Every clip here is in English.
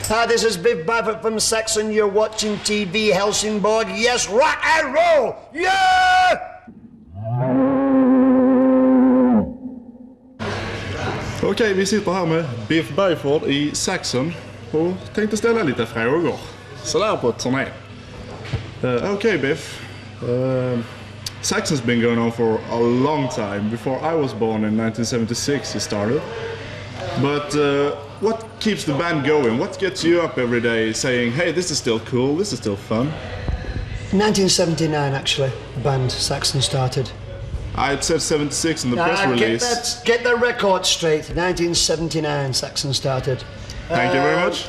Hi, this is Biff Byford from Saxon. You're watching TV Helsingborg. Yes, rock and roll! Yeah! Okej, vi sitter här med Biff Byford i Saxon och tänkte ställa lite frågor. Sådär på turné. Okay, Biff. Saxon's been going on for a long time. Before I was born in 1976 it started. But what keeps the band going? What gets you up every day saying, hey, this is still cool, this is still fun? 1979, actually, the band Saxon started. I had said 76 in the press release. Get the record straight. 1979, Saxon started. Thank you very much.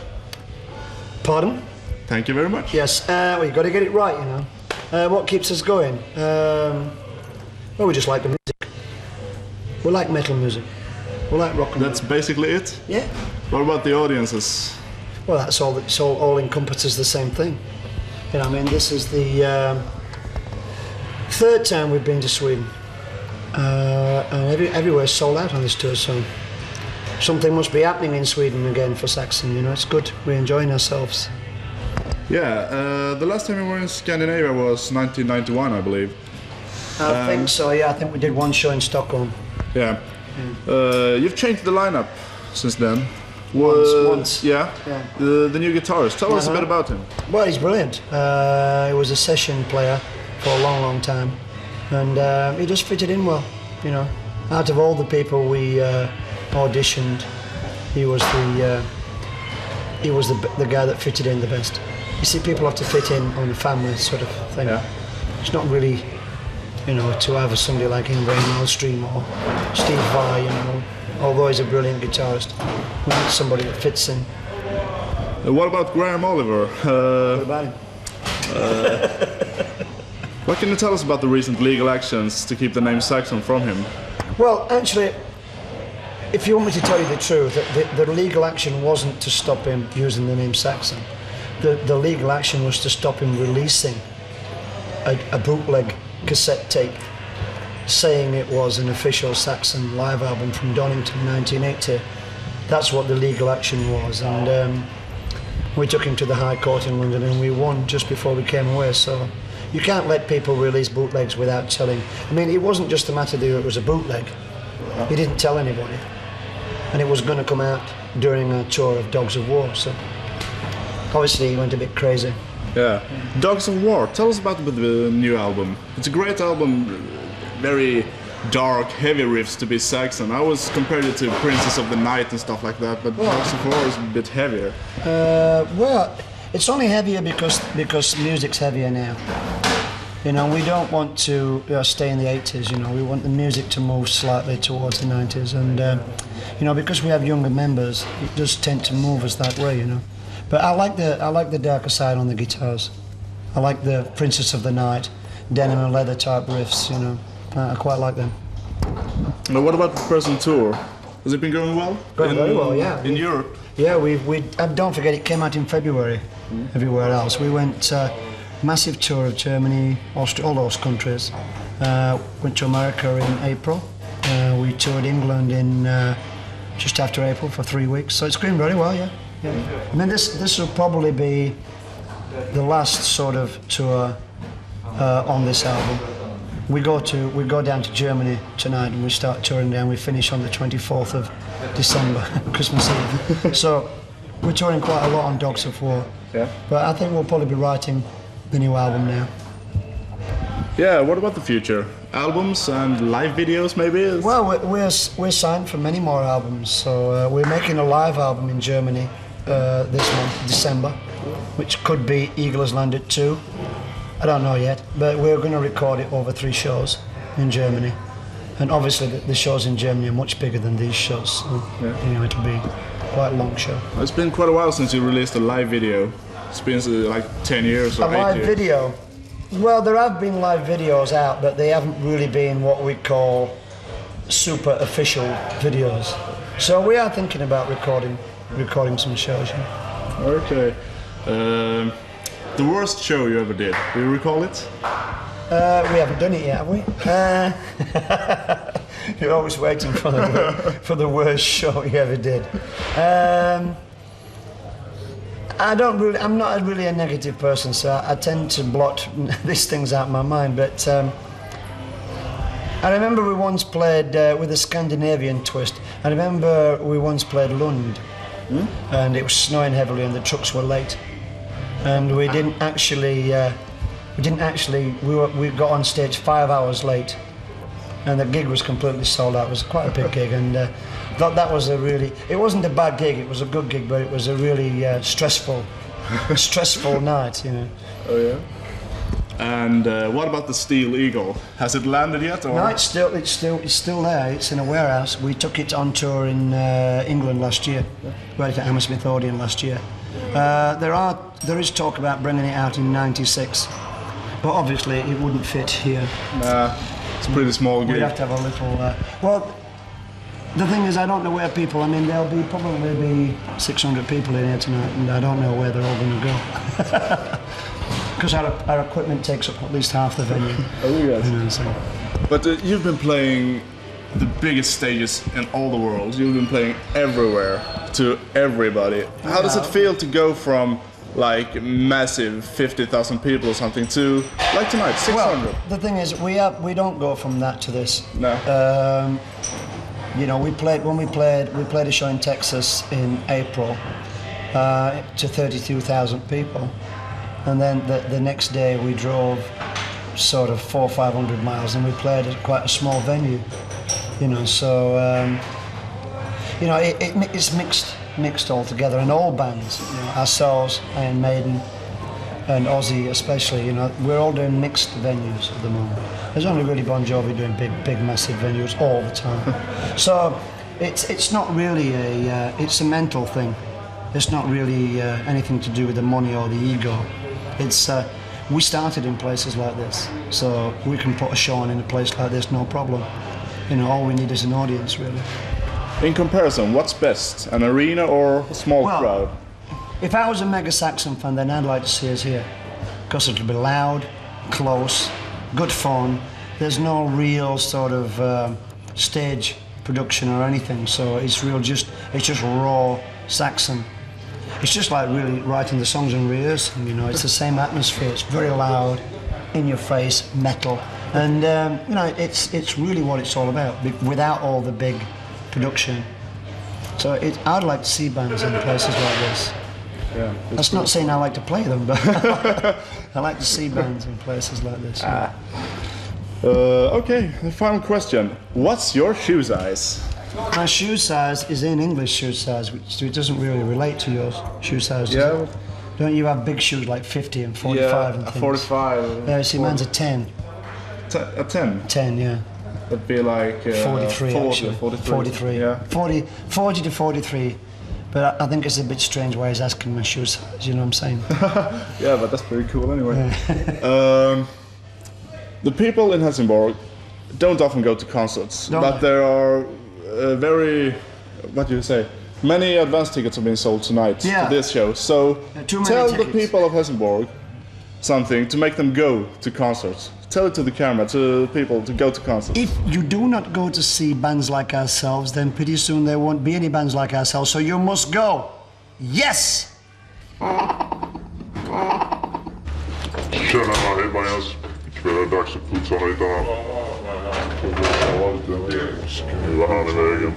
Pardon? Thank you very much. Yes, well, you've got to get it right, you know. What keeps us going? Well, we just like the music. We like metal music. We like rock and roll. That's basically it? Yeah. What about the audiences? Well, that's all encompasses the same thing. You know, I mean, this is the third time we've been to Sweden. And everywhere's sold out on this tour, so something must be happening in Sweden again for Saxon, you know, it's good, we're enjoying ourselves. Yeah, the last time we were in Scandinavia was 1991, I believe. I think so, yeah, I think we did one show in Stockholm. Yeah. You've changed the lineup since then. Once. Yeah. The new guitarist. Tell us a bit about him. Well, he's brilliant. He was a session player for a long, long time, and he just fitted in well. You know, out of all the people we auditioned, he was the guy that fitted in the best. You see, people have to fit in on a family sort of thing. Yeah. It's not really, you know, to have somebody like him, Ray Malmstrom or Steve Vai, you know, although he's a brilliant guitarist. We need somebody that fits in. What about Graham Oliver? What about him? What can you tell us about the recent legal actions to keep the name Saxon from him? Well, actually, if you want me to tell you the truth, the legal action wasn't to stop him using the name Saxon. The legal action was to stop him releasing a bootleg cassette tape saying it was an official Saxon live album from Donington 1980. That's what the legal action was, and we took him to the High Court in London and we won just before we came away, so you can't let people release bootlegs without telling. I mean, it wasn't just a matter that it was a bootleg. He didn't tell anybody, and it was going to come out during a tour of Dogs of War, so obviously he went a bit crazy. Yeah. Dogs of War, tell us about the new album. It's a great album, very dark, heavy riffs to be Saxon. I always compared it to Princess of the Night and stuff like that, but Dogs of War is a bit heavier. Well, it's only heavier because music's heavier now. You know, we don't want to stay in the 80s, you know, we want the music to move slightly towards the 90s, and you know, because we have younger members, it does tend to move us that way, you know. But I like the darker side on the guitars. I like the Princess of the Night, denim and leather type riffs, you know. I quite like them. Now, what about the present tour? Has it been going well? Going very well, yeah. In Europe? Yeah, don't forget, it came out in February. Everywhere else, we went massive tour of Germany, Austria, all those countries. Went to America in April. We toured England in just after April for 3 weeks. So it's going very well, yeah. I mean, this will probably be the last sort of tour on this album. We go down to Germany tonight and we start touring down. We finish on the 24th of December, Christmas Eve. So we're touring quite a lot on Dogs of War. Yeah. But I think we'll probably be writing the new album now. Yeah, what about the future? Albums and live videos maybe? Well, we're signed for many more albums. So we're making a live album in Germany this month, December, which could be Eagle Has Landed 2. I don't know yet, but we're going to record it over 3 shows in Germany. And obviously the shows in Germany are much bigger than these shows, so you know, it'll be quite a long show. It's been quite a while since you released a live video. It's been like 10 years or 8 years. A live video? Well, there have been live videos out, but they haven't really been what we call super official videos. So we are thinking about recording some shows. Yeah. Okay. The worst show you ever did, do you recall it? We haven't done it yet, have we? You're always waiting for the worst show you ever did. I'm not really a negative person, so I tend to blot these things out of my mind. But I remember we once played with a Scandinavian twist. I remember we once played Lund, and it was snowing heavily, and the trucks were late, and we didn't actually. We got on stage 5 hours late, and the gig was completely sold out. It was quite a big gig, and that was it wasn't a bad gig. It was a good gig, but it was a really stressful night, you know. Oh yeah. And what about the Steel Eagle? Has it landed yet? Or? No, it's still there. It's in a warehouse. We took it on tour in England last year. We had it at Hammersmith Odeon last year. There is talk about bringing it out in '96, but obviously it wouldn't fit here. Nah, it's a pretty small gig. We'd have to have a little. Well, the thing is, I don't know where people. I mean, there'll probably be 600 people in here tonight, and I don't know where they're all going to go. Because our equipment takes up at least half the venue. Oh yes. You know, so. But you've been playing the biggest stages in all the world. You've been playing everywhere to everybody. How does it feel to go from like massive 50,000 people or something to like tonight 600? Well, the thing is, we don't go from that to this. No. You know, we played a show in Texas in April to 32,000 people. And then the next day we drove sort of 400 or 500 miles, and we played at quite a small venue, you know. So you know, it's mixed all together, and all bands, you know, ourselves, Iron Maiden, and Ozzy especially, you know, we're all doing mixed venues at the moment. There's only really Bon Jovi doing big massive venues all the time. So it's not really it's a mental thing. It's not really anything to do with the money or the ego. It's we started in places like this, so we can put a show on in a place like this, no problem. You know, all we need is an audience, really. In comparison, what's best, an arena or a small crowd? If I was a mega Saxon fan, then I'd like to see us here, because it'll be loud, close, good fun. There's no real sort of stage production or anything, so it's just raw Saxon. It's just like really writing the songs and rehearsing, you know. It's the same atmosphere. It's very loud, in your face, metal, and you know, it's really what it's all about, without all the big production. So I'd like to see bands in places like this. Yeah, that's not saying I like to play them, but I like to see bands in places like this. Yeah. Okay, the final question. What's your shoe size? My shoe size is in English shoe size, which it doesn't really relate to your shoe size. Yeah. Don't you have big shoes like 50 and 45 and things? 45. Yeah, see, mine's a 10. A 10? 10, yeah. That'd be like 43, 40, actually. 43. Yeah. 40 to 43. But I think it's a bit strange why he's asking my shoe size, you know what I'm saying? Yeah, but that's pretty cool anyway. The people in Helsingborg don't often go to concerts, but there are many advance tickets have been sold tonight to this show. So tell the people of Helsingborg something to make them go to concerts. Tell it to the camera, to people to go to concerts. If you do not go to see bands like ourselves, then pretty soon there won't be any bands like ourselves, so you must go. Yes! Tjena, hej Bajas. Ikväll är det dags att putsa lite här. Skruva här i vägen.